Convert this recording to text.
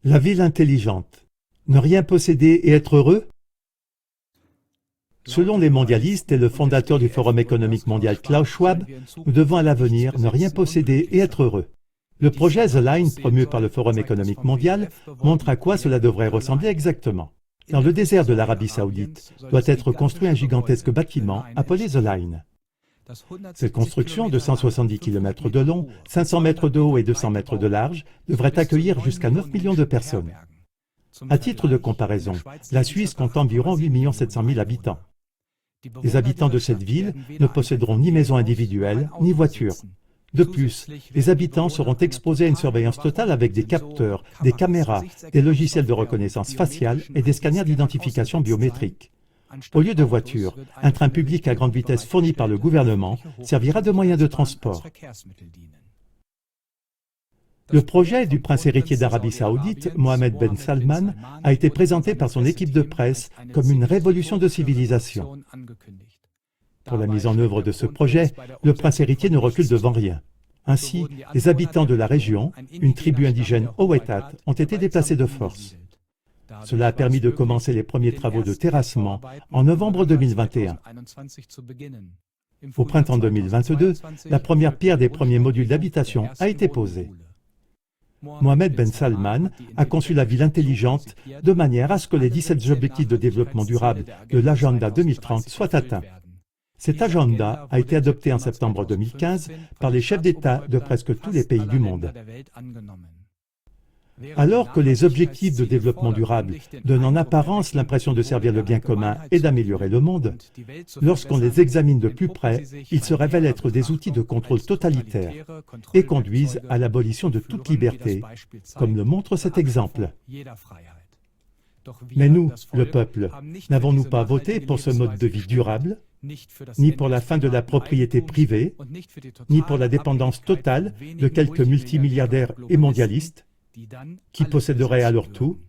La ville intelligente. Ne rien posséder et être heureux? Selon les mondialistes et le fondateur du Forum économique mondial Klaus Schwab, nous devons à l'avenir ne rien posséder et être heureux. Le projet The Line, promu par le Forum économique mondial, montre à quoi cela devrait ressembler exactement. Dans le désert de l'Arabie Saoudite, doit être construit un gigantesque bâtiment appelé The Line. Cette construction de 170 km de long, 500 mètres de haut et 200 mètres de large devrait accueillir jusqu'à 9 millions de personnes. À titre de comparaison, la Suisse compte environ 8 700 000 habitants. Les habitants de cette ville ne posséderont ni maison individuelle, ni voiture. De plus, les habitants seront exposés à une surveillance totale avec des capteurs, des caméras, des logiciels de reconnaissance faciale et des scanners d'identification biométrique. Au lieu de voitures, un train public à grande vitesse fourni par le gouvernement servira de moyen de transport. Le projet du prince héritier d'Arabie Saoudite, Mohammed Ben Salman, a été présenté par son équipe de presse comme une révolution de civilisation. Pour la mise en œuvre de ce projet, le prince héritier ne recule devant rien. Ainsi, les habitants de la région, une tribu indigène Owetat, ont été déplacés de force. Cela a permis de commencer les premiers travaux de terrassement en novembre 2021. Au printemps 2022, la première pierre des premiers modules d'habitation a été posée. Mohammed Ben Salman a conçu la ville intelligente de manière à ce que les 17 objectifs de développement durable de l'Agenda 2030 soient atteints. Cet agenda a été adopté en septembre 2015 par les chefs d'État de presque tous les pays du monde. Alors que les objectifs de développement durable donnent en apparence l'impression de servir le bien commun et d'améliorer le monde, lorsqu'on les examine de plus près, ils se révèlent être des outils de contrôle totalitaire et conduisent à l'abolition de toute liberté, comme le montre cet exemple. Mais nous, le peuple, n'avons-nous pas voté pour ce mode de vie durable, ni pour la fin de la propriété privée, ni pour la dépendance totale de quelques multimilliardaires et mondialistes qui posséderaient alors tout,